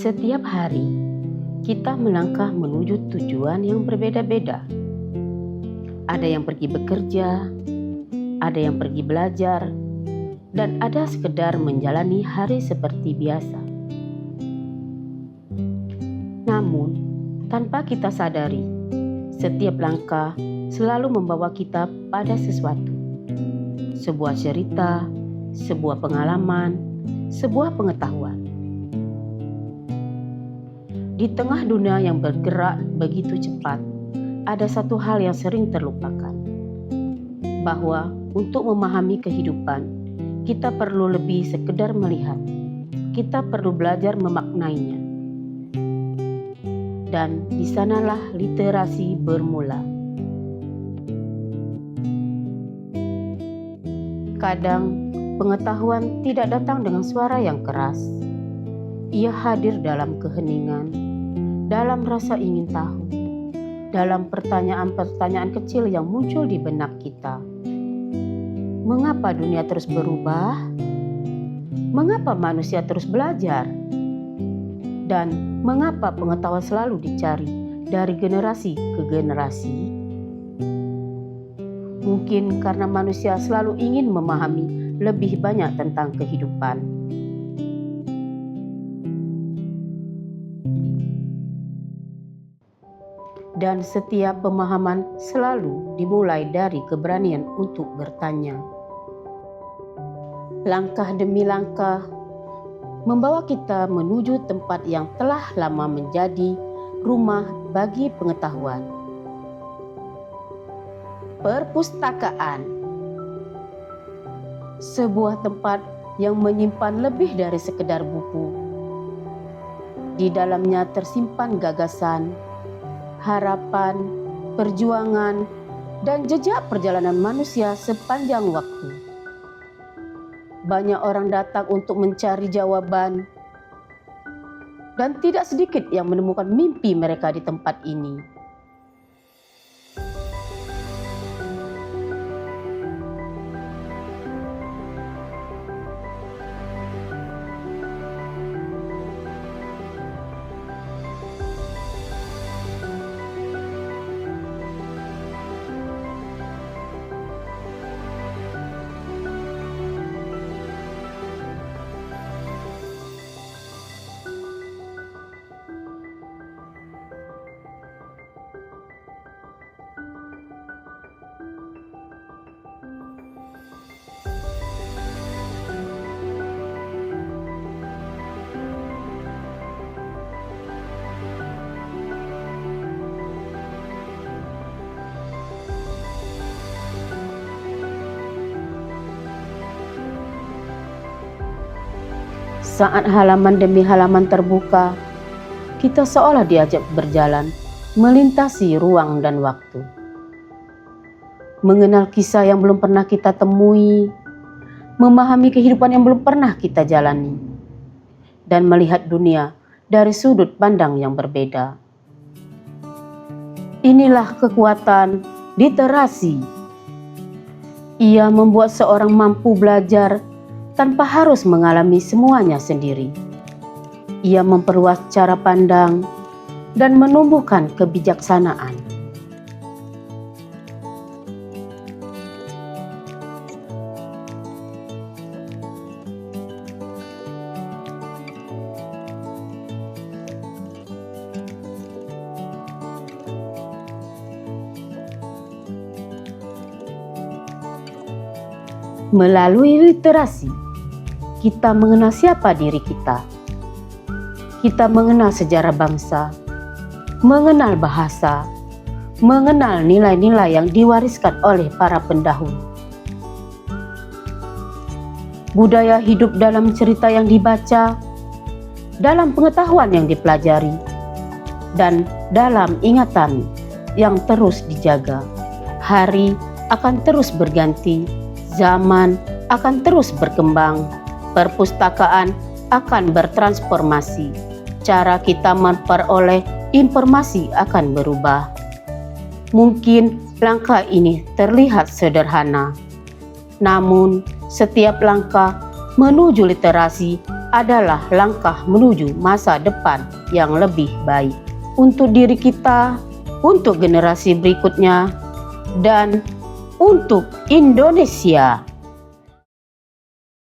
Setiap hari, kita melangkah menuju tujuan yang berbeda-beda. Ada yang pergi bekerja, ada yang pergi belajar, dan ada sekedar menjalani hari seperti biasa. Namun, tanpa kita sadari, setiap langkah selalu membawa kita pada sesuatu. Sebuah cerita, sebuah pengalaman, sebuah pengetahuan. Di tengah dunia yang bergerak begitu cepat, ada satu hal yang sering terlupakan. Bahwa untuk memahami kehidupan, kita perlu lebih sekedar melihat. Kita perlu belajar memaknainya. Dan di sanalah literasi bermula. Kadang, pengetahuan tidak datang dengan suara yang keras. Ia hadir dalam keheningan, dalam rasa ingin tahu, dalam pertanyaan-pertanyaan kecil yang muncul di benak kita. Mengapa dunia terus berubah? Mengapa manusia terus belajar? Dan mengapa pengetahuan selalu dicari dari generasi ke generasi? Mungkin karena manusia selalu ingin memahami lebih banyak tentang kehidupan. Dan setiap pemahaman selalu dimulai dari keberanian untuk bertanya. Langkah demi langkah membawa kita menuju tempat yang telah lama menjadi rumah bagi pengetahuan. Perpustakaan, sebuah tempat yang menyimpan lebih dari sekedar buku. Di dalamnya tersimpan gagasan, harapan, perjuangan, dan jejak perjalanan manusia sepanjang waktu. Banyak orang datang untuk mencari jawaban, dan tidak sedikit yang menemukan mimpi mereka di tempat ini. Saat halaman demi halaman terbuka, kita seolah diajak berjalan, melintasi ruang dan waktu. Mengenal kisah yang belum pernah kita temui, memahami kehidupan yang belum pernah kita jalani, dan melihat dunia dari sudut pandang yang berbeda. Inilah kekuatan literasi. Ia membuat seorang mampu belajar tanpa harus mengalami semuanya sendiri. Ia memperluas cara pandang dan menumbuhkan kebijaksanaan. Melalui literasi, kita mengenal siapa diri kita. Kita mengenal sejarah bangsa, mengenal bahasa, mengenal nilai-nilai yang diwariskan oleh para pendahulu. Budaya hidup dalam cerita yang dibaca, dalam pengetahuan yang dipelajari, dan dalam ingatan yang terus dijaga. Hari akan terus berganti, zaman akan terus berkembang, perpustakaan akan bertransformasi, cara kita memperoleh informasi akan berubah. Mungkin langkah ini terlihat sederhana, Namun, setiap langkah menuju literasi adalah langkah menuju masa depan yang lebih baik untuk diri kita, untuk generasi berikutnya, dan untuk Indonesia.